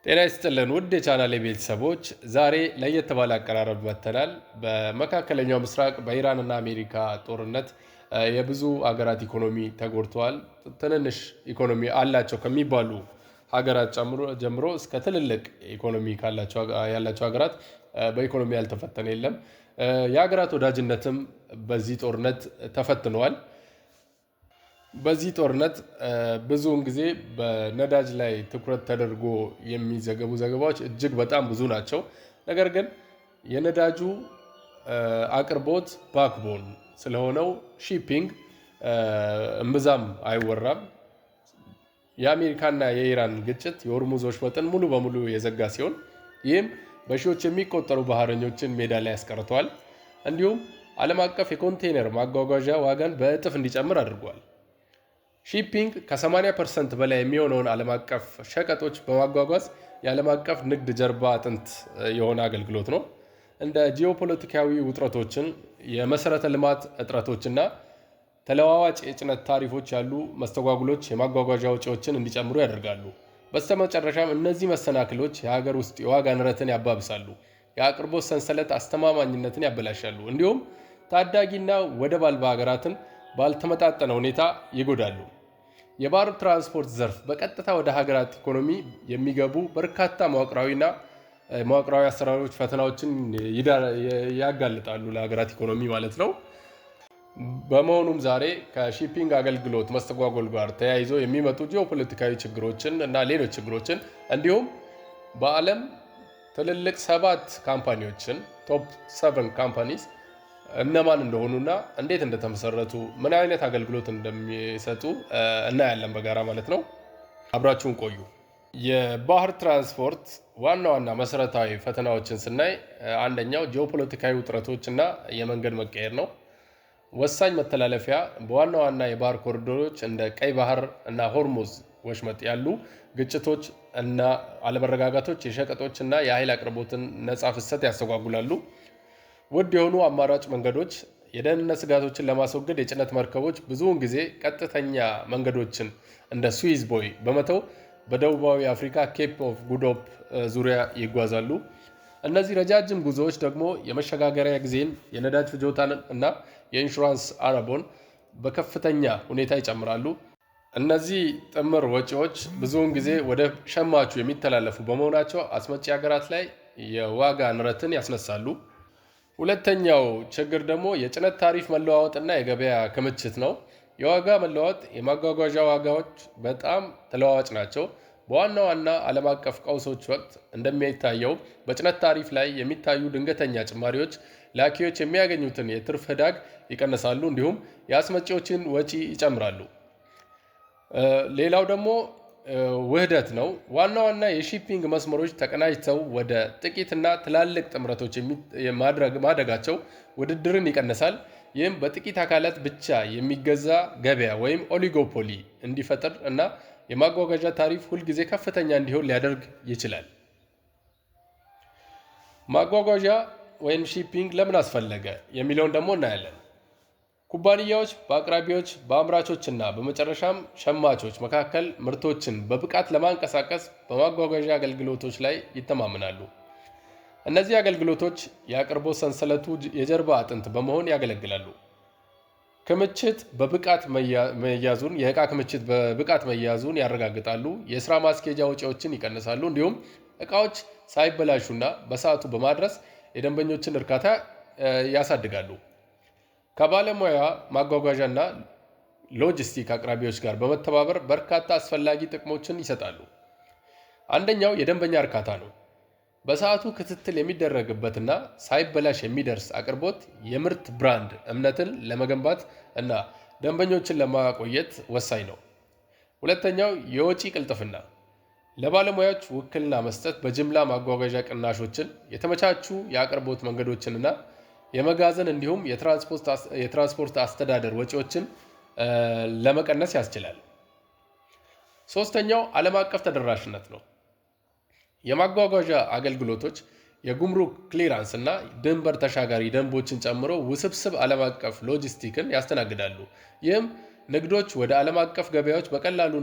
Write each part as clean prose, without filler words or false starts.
ጤና ይስጥልን ውድ የቻናሌ ቤተሰቦች፣ ዛሬ ለየት ባለ አቀራረብ መጥተናል። በመካከለኛው ምስራቅ በኢራን እና አሜሪካ ጦርነት የብዙ አገራት ኢኮኖሚ ተጎድተዋል። ትንንሽ ኢኮኖሚ አላቸው ከሚባሉ ሀገራት ጀምሮ እስከ ትልልቅ ኢኮኖሚ ያላቸው ሀገራት በኢኮኖሚ ያልተፈተነ የለም። የሀገራት ወዳጅነትም በዚህ ጦርነት ተፈትነዋል። በዚህ ጦርነት ብዙውን ጊዜ በነዳጅ ላይ ትኩረት ተደርጎ የሚዘገቡ ዘገባዎች እጅግ በጣም ብዙ ናቸው። ነገር ግን የነዳጁ አቅርቦት ባክቦን ስለሆነው ሺፒንግ እምብዛም አይወራም። የአሜሪካና የኢራን ግጭት የሆርሙዝ ወሽመጥን ሙሉ በሙሉ የዘጋ ሲሆን ይህም በሺዎች የሚቆጠሩ ባህረኞችን ሜዳ ላይ ያስቀርተዋል። እንዲሁም ዓለም አቀፍ የኮንቴነር ማጓጓዣ ዋጋን በእጥፍ እንዲጨምር አድርጓል። ሺፒንግ ከ80% በላይ የሚሆነውን ዓለም አቀፍ ሸቀጦች በማጓጓዝ የዓለም አቀፍ ንግድ ጀርባ አጥንት የሆነ አገልግሎት ነው። እንደ ጂኦፖለቲካዊ ውጥረቶችን፣ የመሰረተ ልማት እጥረቶችና ተለዋዋጭ የጭነት ታሪፎች ያሉ መስተጓጉሎች የማጓጓዣ ወጪዎችን እንዲጨምሩ ያደርጋሉ። በስተመጨረሻም እነዚህ መሰናክሎች የሀገር ውስጥ የዋጋ ንረትን ያባብሳሉ፣ የአቅርቦት ሰንሰለት አስተማማኝነትን ያበላሻሉ፣ እንዲሁም ታዳጊና ወደብ አልባ ሀገራትን ባልተመጣጠነ ሁኔታ ይጎዳሉ። የባህር ትራንስፖርት ዘርፍ በቀጥታ ወደ ሀገራት ኢኮኖሚ የሚገቡ በርካታ መዋቅራዊ አሰራሮች ፈተናዎችን ያጋልጣሉ ለሀገራት ኢኮኖሚ ማለት ነው። በመሆኑም ዛሬ ከሺፒንግ አገልግሎት መስተጓጎል ጋር ተያይዞ የሚመጡ ጂኦፖለቲካዊ ችግሮችን እና ሌሎች ችግሮችን እንዲሁም በዓለም ትልልቅ 7 ካምፓኒዎችን ቶፕ 7 ካምፓኒስ እነማን እንደሆኑና እንዴት እንደተመሰረቱ ምን አይነት አገልግሎት እንደሚሰጡ እናያለን በጋራ ማለት ነው። አብራችሁን ቆዩ። የባህር ትራንስፖርት ዋና ዋና መሰረታዊ ፈተናዎችን ስናይ አንደኛው ጂኦፖለቲካዊ ውጥረቶች እና የመንገድ መቀየር ነው። ወሳኝ መተላለፊያ በዋና ዋና የባህር ኮሪዶሮች እንደ ቀይ ባህር እና ሆርሙዝ ወሽመጥ ያሉ ግጭቶች እና አለመረጋጋቶች የሸቀጦች እና የኃይል አቅርቦትን ነፃ ፍሰት ያስተጓጉላሉ። ውድ የሆኑ አማራጭ መንገዶች የደህንነት ስጋቶችን ለማስወገድ የጭነት መርከቦች ብዙውን ጊዜ ቀጥተኛ መንገዶችን እንደ ስዊዝ ቦይ በመተው በደቡባዊ አፍሪካ ኬፕ ኦፍ ጉድ ሆፕ ዙሪያ ይጓዛሉ። እነዚህ ረጃጅም ጉዞዎች ደግሞ የመሸጋገሪያ ጊዜን፣ የነዳጅ ፍጆታን እና የኢንሹራንስ አረቦን በከፍተኛ ሁኔታ ይጨምራሉ። እነዚህ ጥምር ወጪዎች ብዙውን ጊዜ ወደ ሸማቹ የሚተላለፉ በመሆናቸው አስመጪ ሀገራት ላይ የዋጋ ንረትን ያስነሳሉ። ሁለተኛው ችግር ደግሞ የጭነት ታሪፍ መለዋወጥና የገበያ ክምችት ነው። የዋጋ መለዋወጥ የማጓጓዣ ዋጋዎች በጣም ተለዋዋጭ ናቸው። በዋና ዋና ዓለም አቀፍ ቀውሶች ወቅት እንደሚታየው በጭነት ታሪፍ ላይ የሚታዩ ድንገተኛ ጭማሪዎች ላኪዎች የሚያገኙትን የትርፍ ህዳግ ይቀንሳሉ፣ እንዲሁም የአስመጪዎችን ወጪ ይጨምራሉ። ሌላው ደግሞ ውህደት ነው። ዋና ዋና የሺፒንግ መስመሮች ተቀናጅተው ወደ ጥቂትና ትላልቅ ጥምረቶች ማደጋቸው ውድድርን ይቀንሳል። ይህም በጥቂት አካላት ብቻ የሚገዛ ገበያ ወይም ኦሊጎፖሊ እንዲፈጠር እና የማጓጓዣ ታሪፍ ሁልጊዜ ከፍተኛ እንዲሆን ሊያደርግ ይችላል። ማጓጓዣ ወይም ሺፒንግ ለምን አስፈለገ የሚለውን ደግሞ እናያለን። ኩባንያዎች በአቅራቢዎች በአምራቾች እና በመጨረሻም ሸማቾች መካከል ምርቶችን በብቃት ለማንቀሳቀስ በማጓጓዣ አገልግሎቶች ላይ ይተማመናሉ። እነዚህ አገልግሎቶች የአቅርቦት ሰንሰለቱ የጀርባ አጥንት በመሆን ያገለግላሉ። የዕቃ ክምችት በብቃት መያዙን ያረጋግጣሉ፣ የስራ ማስኬጃ ወጪዎችን ይቀንሳሉ፣ እንዲሁም እቃዎች ሳይበላሹና በሰዓቱ በማድረስ የደንበኞችን እርካታ ያሳድጋሉ። ከባለሙያ ማጓጓዣ እና ሎጂስቲክ አቅራቢዎች ጋር በመተባበር በርካታ አስፈላጊ ጥቅሞችን ይሰጣሉ። አንደኛው የደንበኛ እርካታ ነው። በሰዓቱ ክትትል የሚደረግበትና ሳይበላሽ የሚደርስ አቅርቦት የምርት ብራንድ እምነትን ለመገንባት እና ደንበኞችን ለማቆየት ወሳኝ ነው። ሁለተኛው የወጪ ቅልጥፍና፣ ለባለሙያዎች ውክልና መስጠት በጅምላ ማጓጓዣ ቅናሾችን፣ የተመቻቹ የአቅርቦት መንገዶችንና የመጋዘን እንዲሁም የትራንስፖርት አስተዳደር ወጪዎችን ለመቀነስ ያስችላል። ሶስተኛው ዓለም አቀፍ ተደራሽነት ነው። የማጓጓዣ አገልግሎቶች የጉምሩክ ክሊራንስ እና ድንበር ተሻጋሪ ደንቦችን ጨምሮ ውስብስብ ዓለም አቀፍ ሎጂስቲክን ያስተናግዳሉ። ይህም ንግዶች ወደ ዓለም አቀፍ ገበያዎች በቀላሉ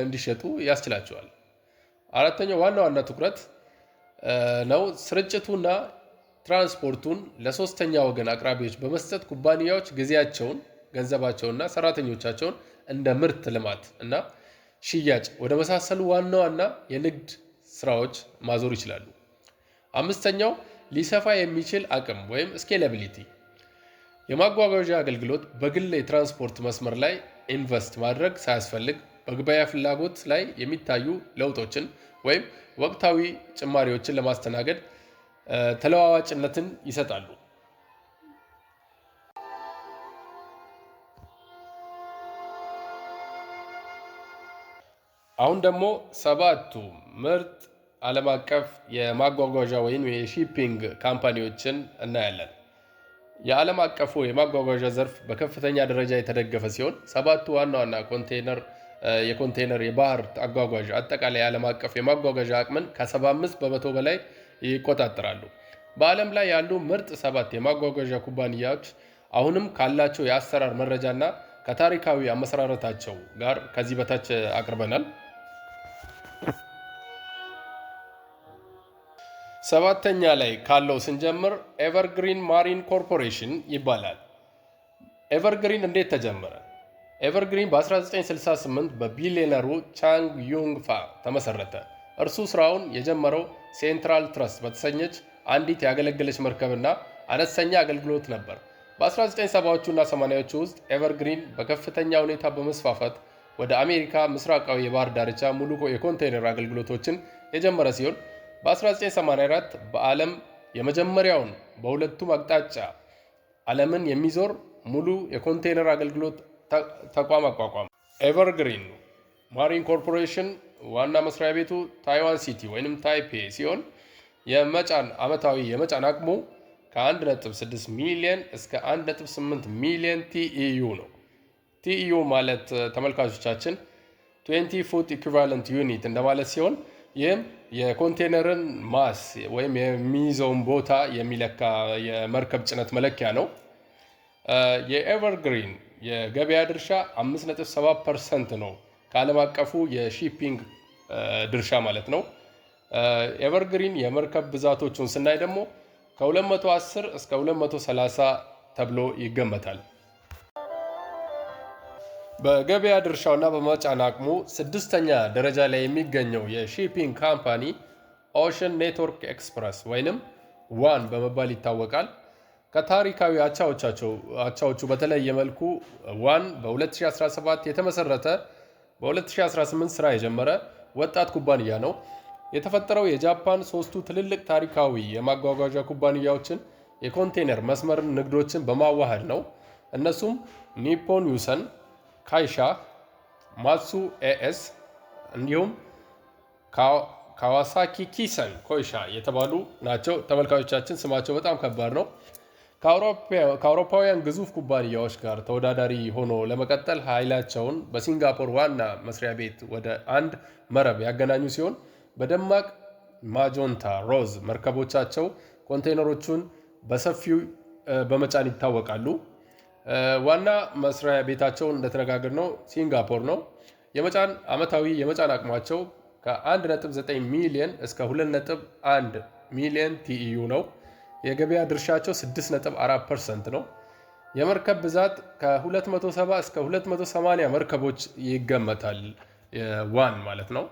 እንዲሸጡ ያስችላቸዋል። አራተኛው ዋና ዋና ትኩረት ነው። ስርጭቱና ትራንስፖርቱን ለሶስተኛ ወገን አቅራቢዎች በመስጠት ኩባንያዎች ጊዜያቸውን፣ ገንዘባቸውንና ሰራተኞቻቸውን እንደ ምርት ልማት እና ሽያጭ ወደ መሳሰሉ ዋና ዋና የንግድ ስራዎች ማዞር ይችላሉ። አምስተኛው ሊሰፋ የሚችል አቅም ወይም ስኬላቢሊቲ። የማጓጓዣ አገልግሎት በግል የትራንስፖርት መስመር ላይ ኢንቨስት ማድረግ ሳያስፈልግ በገበያ ፍላጎት ላይ የሚታዩ ለውጦችን ወይም ወቅታዊ ጭማሪዎችን ለማስተናገድ ተለዋዋጭነትን ይሰጣሉ። አሁን ደግሞ ሰባቱ ምርጥ ዓለም አቀፍ የማጓጓዣ ወይም የሺፒንግ ካምፓኒዎችን እናያለን። የዓለም አቀፉ የማጓጓዣ ዘርፍ በከፍተኛ ደረጃ የተደገፈ ሲሆን ሰባቱ ዋና ዋና የኮንቴነር የባህር አጓጓዥ አጠቃላይ የዓለም አቀፍ የማጓጓዣ አቅምን ከ75 በመቶ በላይ ይቆጣጠራሉ። በዓለም ላይ ያሉ ምርጥ ሰባት የማጓጓዣ ኩባንያዎች አሁንም ካላቸው የአሰራር መረጃና ከታሪካዊ አመሰራረታቸው ጋር ከዚህ በታች አቅርበናል። ሰባተኛ ላይ ካለው ስንጀምር ኤቨርግሪን ማሪን ኮርፖሬሽን ይባላል። ኤቨርግሪን እንዴት ተጀመረ? ኤቨርግሪን በ1968 በቢሊዮነሩ ቻንግ ዩንግ ፋ ተመሰረተ። እርሱ ስራውን የጀመረው ሴንትራል ትረስት በተሰኘች አንዲት ያገለገለች መርከብና አነስተኛ አገልግሎት ነበር። በ1970ዎቹ እና 80ዎቹ ውስጥ ኤቨርግሪን በከፍተኛ ሁኔታ በመስፋፋት ወደ አሜሪካ ምስራቃዊ የባህር ዳርቻ ሙሉ የኮንቴይነር አገልግሎቶችን የጀመረ ሲሆን በ1984 በዓለም የመጀመሪያውን በሁለቱም አቅጣጫ ዓለምን የሚዞር ሙሉ የኮንቴይነር አገልግሎት ተቋም አቋቋመ። ኤቨርግሪን ማሪን ኮርፖሬሽን ዋና መስሪያ ቤቱ ታይዋን ሲቲ ወይም ታይፔ ሲሆን ዓመታዊ የመጫን አቅሙ ከ1.6 ሚሊዮን እስከ 1.8 ሚሊዮን ቲኢዩ ነው። ቲኢዩ ማለት ተመልካቾቻችን 20 ፉት ኢኩቫለንት ዩኒት እንደማለት ሲሆን ይህም የኮንቴነርን ማስ ወይም የሚይዘውን ቦታ የሚለካ የመርከብ ጭነት መለኪያ ነው። የኤቨርግሪን የገበያ ድርሻ 5.7% ነው ከዓለም አቀፉ የሺፒንግ ድርሻ ማለት ነው። ኤቨርግሪን የመርከብ ብዛቶቹን ስናይ ደግሞ ከ210 እስከ 230 ተብሎ ይገመታል። በገበያ ድርሻውና በመጫን አቅሙ ስድስተኛ ደረጃ ላይ የሚገኘው የሺፒንግ ካምፓኒ ኦሽን ኔትወርክ ኤክስፕረስ ወይንም ዋን በመባል ይታወቃል። ከታሪካዊ አቻዎቹ በተለየ መልኩ ዋን በ2017 የተመሰረተ በ2018 ስራ የጀመረ ወጣት ኩባንያ ነው። የተፈጠረው የጃፓን ሶስቱ ትልልቅ ታሪካዊ የማጓጓዣ ኩባንያዎችን የኮንቴነር መስመር ንግዶችን በማዋሃድ ነው። እነሱም ኒፖን ዩሰን፣ ካይሻ፣ ማትሱ ኤኤስ እንዲሁም ካዋሳኪ ኪሰን ኮይሻ የተባሉ ናቸው። ተመልካቾቻችን ስማቸው በጣም ከባድ ነው። ከአውሮፓውያን ግዙፍ ኩባንያዎች ጋር ተወዳዳሪ ሆኖ ለመቀጠል ኃይላቸውን በሲንጋፖር ዋና መስሪያ ቤት ወደ አንድ መረብ ያገናኙ ሲሆን በደማቅ ማጆንታ ሮዝ መርከቦቻቸው ኮንቴነሮቹን በሰፊው በመጫን ይታወቃሉ። ዋና መስሪያ ቤታቸው እንደተነጋገርነው ሲንጋፖር ነው። ዓመታዊ የመጫን አቅማቸው ከ1.9 ሚሊዮን እስከ 2.1 ሚሊዮን ቲኢዩ ነው። የገበያ ድርሻቸው 6.4% ነው። የመርከብ ብዛት ከ270 እስከ 280 መርከቦች ይገመታል። ዋን ማለት ነው።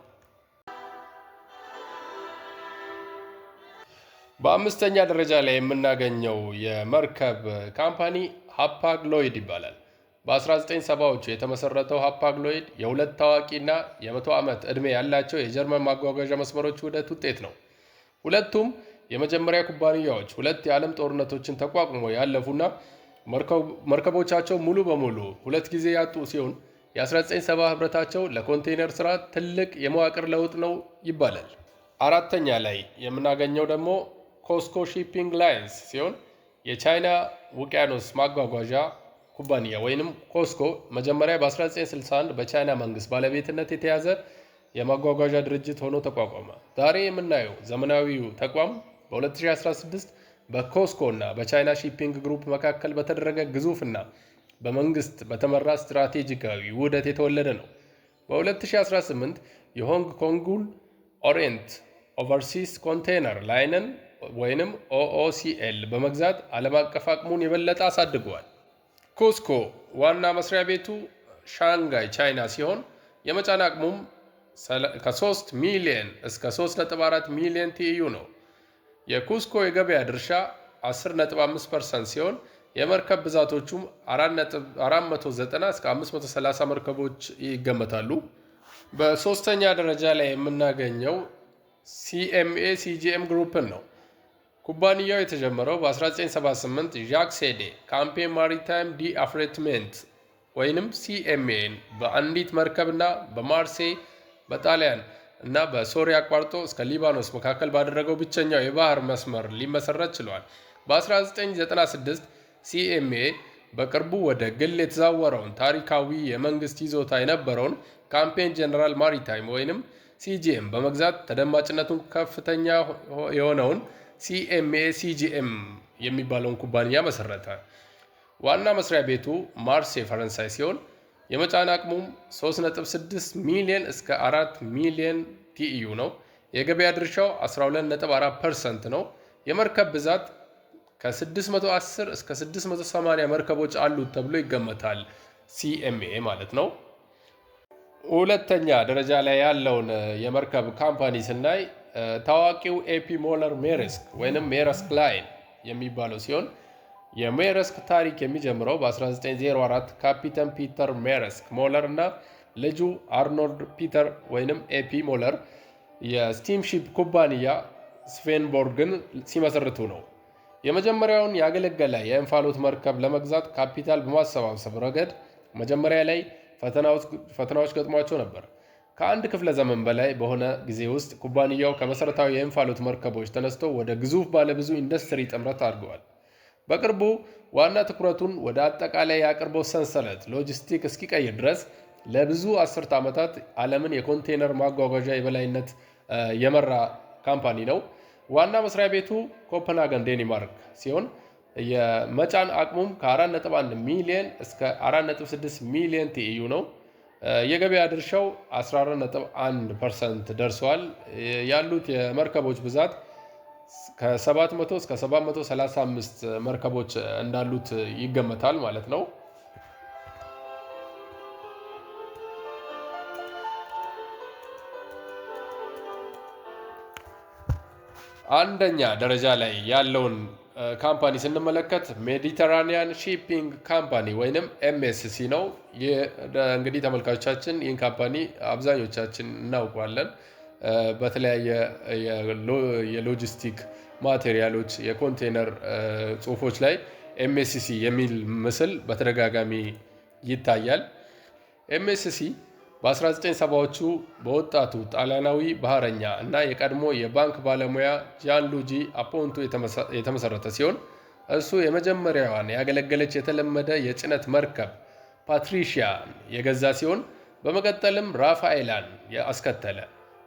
በአምስተኛ ደረጃ ላይ የምናገኘው የመርከብ ካምፓኒ ሃፓግ-ሎይድ ይባላል። በ1970ዎቹ የተመሰረተው ሃፓግ-ሎይድ የሁለት ታዋቂና የ100 ዓመት ዕድሜ ያላቸው የጀርመን ማጓጓዣ መስመሮች ውህደት ውጤት ነው። ሁለቱም የመጀመሪያ ኩባንያዎች ሁለት የዓለም ጦርነቶችን ተቋቁሞ ያለፉና መርከቦቻቸው ሙሉ በሙሉ ሁለት ጊዜ ያጡ ሲሆን የ1970 ህብረታቸው ለኮንቴይነር ስራ ትልቅ የመዋቅር ለውጥ ነው ይባላል። አራተኛ ላይ የምናገኘው ደግሞ ኮስኮ ሺፒንግ ላይንስ ሲሆን የቻይና ውቅያኖስ ማጓጓዣ ኩባንያ ወይንም ኮስኮ መጀመሪያ በ1961 በቻይና መንግስት ባለቤትነት የተያዘ የማጓጓዣ ድርጅት ሆኖ ተቋቋመ። ዛሬ የምናየው ዘመናዊው ተቋም በ2016 በኮስኮ እና በቻይና ሺፒንግ ግሩፕ መካከል በተደረገ ግዙፍና በመንግስት በተመራ ስትራቴጂካዊ ውህደት የተወለደ ነው። በ2018 የሆንግ ኮንጉን ኦሪየንት ኦቨርሲስ ኮንቴነር ላይንን ወይንም ኦኦሲኤል በመግዛት ዓለም አቀፍ አቅሙን የበለጠ አሳድገዋል። ኩስኮ ዋና መስሪያ ቤቱ ሻንጋይ ቻይና ሲሆን የመጫን አቅሙም ከ3 ሚሊዮን እስከ 3.4 ሚሊዮን ቲዩ ነው። የኩስኮ የገበያ ድርሻ 10.5% ሲሆን የመርከብ ብዛቶቹም 490 እስከ 530 መርከቦች ይገመታሉ። በሶስተኛ ደረጃ ላይ የምናገኘው ሲኤምኤ ሲጂኤም ግሩፕን ነው። ኩባንያው የተጀመረው በ1978 ዣክ ሴዴ ካምፔን ማሪታይም ዲ አፍሬትሜንት ወይንም ሲኤምኤን በአንዲት መርከብና በማርሴይ በጣሊያን እና በሶሪያ አቋርጦ እስከ ሊባኖስ መካከል ባደረገው ብቸኛው የባህር መስመር ሊመሰረት ችሏል። በ1996 ሲኤምኤ በቅርቡ ወደ ግል የተዛወረውን ታሪካዊ የመንግስት ይዞታ የነበረውን ካምፔን ጀነራል ማሪታይም ወይንም ሲጂኤም በመግዛት ተደማጭነቱን ከፍተኛ የሆነውን ሲኤምኤ ሲጂኤም የሚባለውን ኩባንያ መሰረተ። ዋና መስሪያ ቤቱ ማርሴይ ፈረንሳይ ሲሆን የመጫን አቅሙም 3.6 ሚሊዮን እስከ 4 ሚሊዮን ቲዩ ነው። የገበያ ድርሻው 12.4% ነው። የመርከብ ብዛት ከ610 እስከ 680 መርከቦች አሉት ተብሎ ይገመታል። ሲኤምኤ ማለት ነው። ሁለተኛ ደረጃ ላይ ያለውን የመርከብ ካምፓኒ ስናይ ታዋቂው ኤፒ ሞለር ሜርስክ ወይንም ሜርስክ ላይን የሚባለው ሲሆን የሜርስክ ታሪክ የሚጀምረው በ1904 ካፒተን ፒተር ሜርስክ ሞለር እና ልጁ አርኖልድ ፒተር ወይንም ኤፒ ሞለር የስቲምሺፕ ኩባንያ ስቬንቦርግን ሲመሰርቱ ነው። የመጀመሪያውን ያገለገለ የእንፋሎት መርከብ ለመግዛት ካፒታል በማሰባሰብ ረገድ መጀመሪያ ላይ ፈተናዎች ገጥሟቸው ነበር። ከአንድ ክፍለ ዘመን በላይ በሆነ ጊዜ ውስጥ ኩባንያው ከመሰረታዊ የእንፋሎት መርከቦች ተነስቶ ወደ ግዙፍ ባለብዙ ኢንዱስትሪ ጥምረት አድርገዋል። በቅርቡ ዋና ትኩረቱን ወደ አጠቃላይ የአቅርቦት ሰንሰለት ሎጂስቲክ እስኪቀይር ድረስ ለብዙ አስርተ ዓመታት ዓለምን የኮንቴነር ማጓጓዣ የበላይነት የመራ ካምፓኒ ነው። ዋና መስሪያ ቤቱ ኮፐንሃገን ዴንማርክ ሲሆን የመጫን አቅሙም ከ4.1 ሚሊዮን እስከ 4.6 ሚሊዮን ቲዩ ነው። የገበያ ድርሻው 14.1% ደርሷል። ያሉት የመርከቦች ብዛት ከ700 እስከ 735 መርከቦች እንዳሉት ይገመታል ማለት ነው። አንደኛ ደረጃ ላይ ያለውን ካምፓኒ ስንመለከት ሜዲተራኒያን ሺፒንግ ካምፓኒ ወይንም ኤምኤስሲ ነው። እንግዲህ ተመልካቾቻችን ይህን ካምፓኒ አብዛኞቻችን እናውቀዋለን። በተለያየ የሎጂስቲክ ማቴሪያሎች የኮንቴነር ጽሁፎች ላይ ኤምኤስሲ የሚል ምስል በተደጋጋሚ ይታያል። ኤምኤስሲ በ1970ዎቹ በወጣቱ ጣሊያናዊ ባህረኛ እና የቀድሞ የባንክ ባለሙያ ጂያንሉጂ አፖንቶ የተመሰረተ ሲሆን እሱ የመጀመሪያዋን ያገለገለች የተለመደ የጭነት መርከብ ፓትሪሺያን የገዛ ሲሆን በመቀጠልም ራፋኤላን አስከተለ።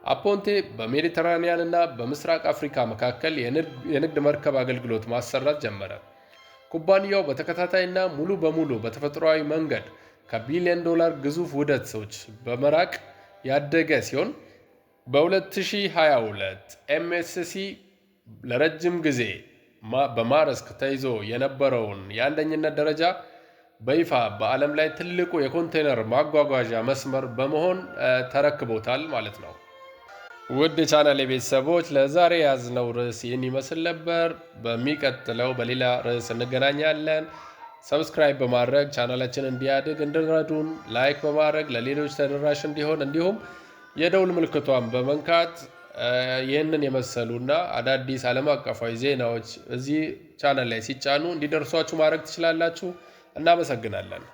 አፖንቴ በሜዲተራኒያን እና በምስራቅ አፍሪካ መካከል የንግድ መርከብ አገልግሎት ማሰራት ጀመረ። ኩባንያው በተከታታይና ሙሉ በሙሉ በተፈጥሯዊ መንገድ ከቢሊዮን ዶላር ግዙፍ ውህደቶች በመራቅ ያደገ ሲሆን በ2022 ኤምኤስሲ ለረጅም ጊዜ በማርስክ ተይዞ የነበረውን የአንደኝነት ደረጃ በይፋ በዓለም ላይ ትልቁ የኮንቴነር ማጓጓዣ መስመር በመሆን ተረክቦታል ማለት ነው። ውድ የቻናሌ ቤተሰቦች ለዛሬ ያዝነው ርዕስ ይህን ይመስል ነበር። በሚቀጥለው በሌላ ርዕስ እንገናኛለን። ሰብስክራይብ በማድረግ ቻናላችን እንዲያድግ እንድረዱን፣ ላይክ በማድረግ ለሌሎች ተደራሽ እንዲሆን እንዲሁም የደውል ምልክቷን በመንካት ይህንን የመሰሉና አዳዲስ ዓለም አቀፋዊ ዜናዎች እዚህ ቻናል ላይ ሲጫኑ እንዲደርሷችሁ ማድረግ ትችላላችሁ። እናመሰግናለን።